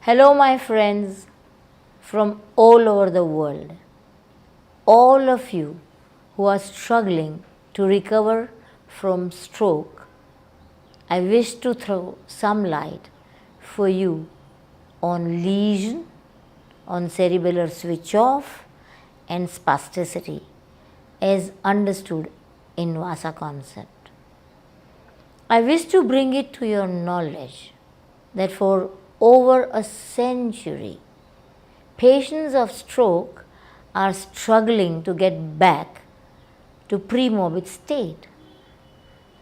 Hello, my friends from all over the world. All of you who are struggling to recover from stroke, I wish to throw some light for you on lesion, on cerebellar switch off, and spasticity as understood in Vasa concept. I wish to bring it to your knowledge that for over a century, patients of stroke are struggling to get back to pre-morbid state.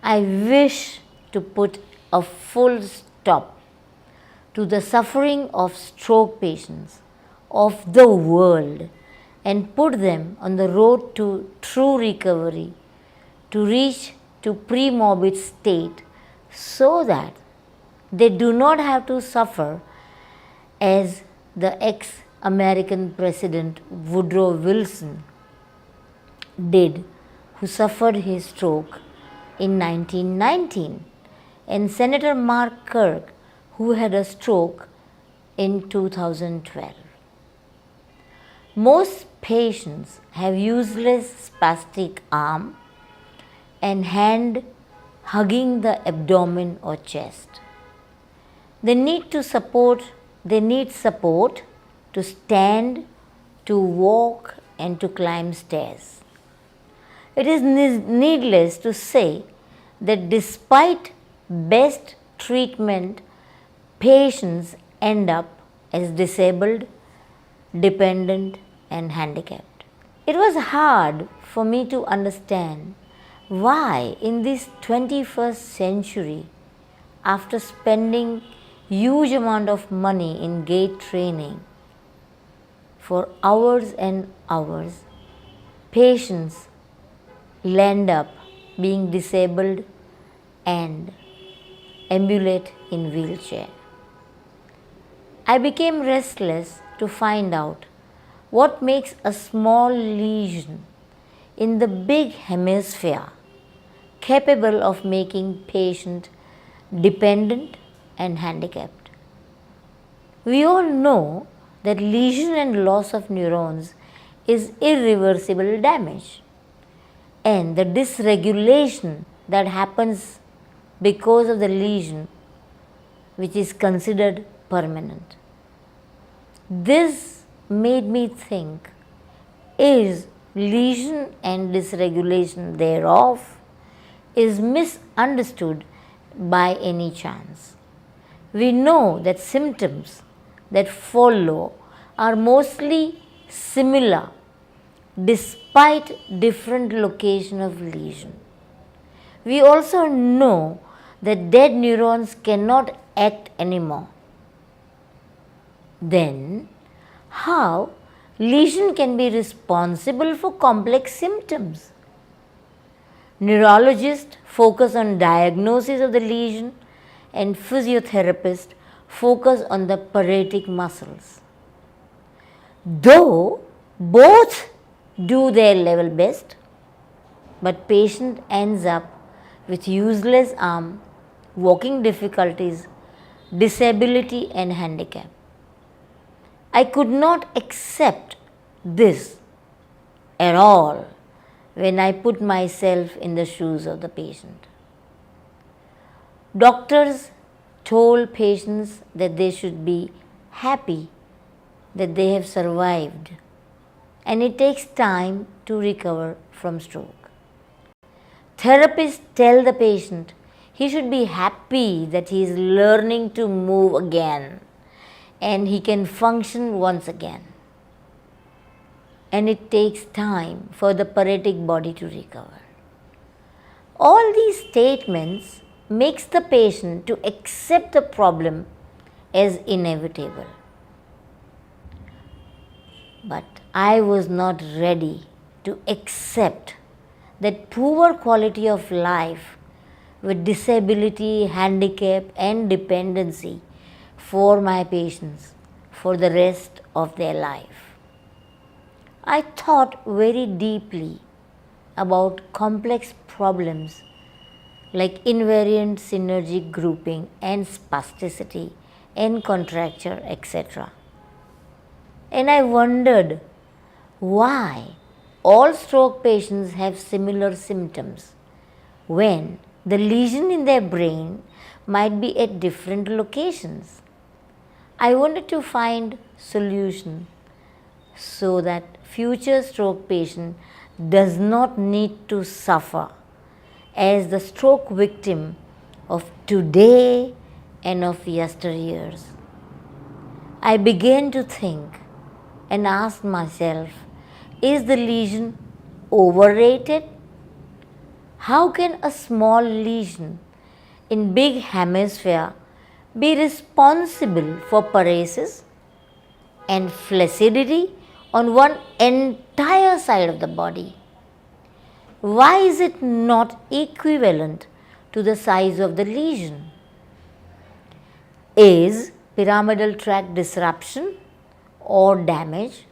I wish to put a full stop to the suffering of stroke patients of the world and put them on the road to true recovery, to reach to pre-morbid state so that they do not have to suffer as the ex-American President Woodrow Wilson did, who suffered his stroke in 1919, and Senator Mark Kirk, who had a stroke in 2012. Most patients have useless spastic arm and hand hugging the abdomen or chest. They need support to stand, to walk, and to climb stairs. It is needless to say that despite best treatment, patients end up as disabled, dependent, and handicapped. It was hard for me to understand why in this 21st century, after spending huge amount of money in gait training for hours and hours, patients land up being disabled and ambulate in wheelchair. I became restless to find out what makes a small lesion in the big hemisphere capable of making patient dependent and handicapped. We all know that lesion and loss of neurons is irreversible damage, and the dysregulation that happens because of the lesion, which is considered permanent. This made me think, is lesion and dysregulation thereof is misunderstood by any chance? We know that symptoms that follow are mostly similar despite different location of lesion. We also know that dead neurons cannot act anymore. Then, how lesion can be responsible for complex symptoms? Neurologists focus on diagnosis of the lesion and physiotherapists focus on the paretic muscles. Though both do their level best, but patient ends up with useless arm, walking difficulties, disability and handicap. I could not accept this at all when I put myself in the shoes of the patient. Doctors told patients that they should be happy that they have survived, and it takes time to recover from stroke. Therapists tell the patient he should be happy that he is learning to move again and he can function once again. And it takes time for the paretic body to recover. All these statements makes the patient to accept the problem as inevitable. But I was not ready to accept that poor quality of life with disability, handicap and dependency for my patients for the rest of their life. I thought very deeply about complex problems like invariant synergic grouping and spasticity and contracture, etc. And I wondered why all stroke patients have similar symptoms when the lesion in their brain might be at different locations. I wanted to find solution so that future stroke patient does not need to suffer as the stroke victim of today and of yesteryears. I began to think and ask myself, is the lesion overrated? How can a small lesion in big hemisphere be responsible for paresis and flaccidity on one entire side of the body? Why is it not equivalent to the size of the lesion? Is pyramidal tract disruption or damage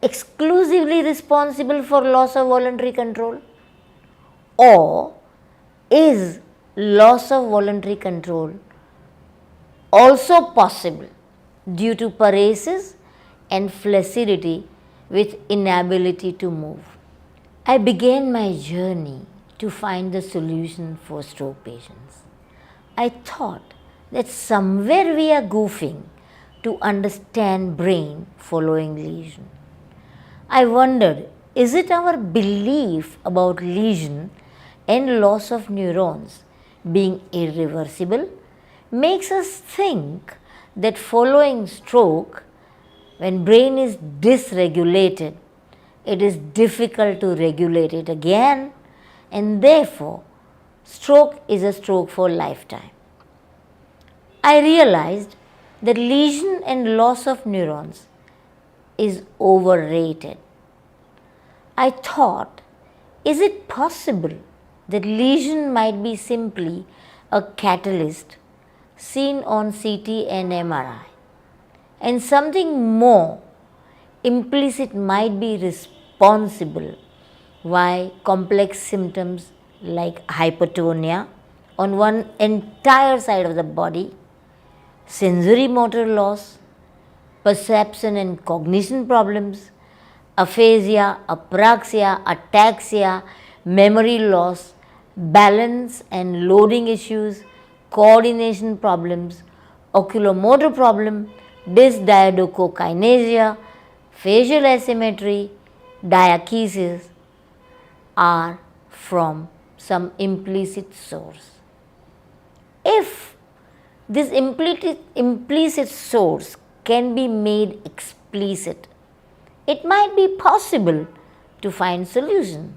exclusively responsible for loss of voluntary control? Or is loss of voluntary control also possible due to paresis and flaccidity with inability to move? I began my journey to find the solution for stroke patients. I thought that somewhere we are goofing to understand brain following lesion. I wondered, is it our belief about lesion and loss of neurons being irreversible makes us think that following stroke, when brain is dysregulated, it is difficult to regulate it again, and therefore stroke is a stroke for lifetime. I realized that lesion and loss of neurons is overrated. I thought, is it possible that lesion might be simply a catalyst seen on CT and MRI, and something more implicit might be responsible why complex symptoms like hypotonia on one entire side of the body, sensory motor loss, perception and cognition problems, aphasia, apraxia, ataxia, memory loss, balance and loading issues, coordination problems, oculomotor problem, dysdiadochokinesia, facial asymmetry, diachesis are from some implicit source. If this implicit source can be made explicit, it might be possible to find solution.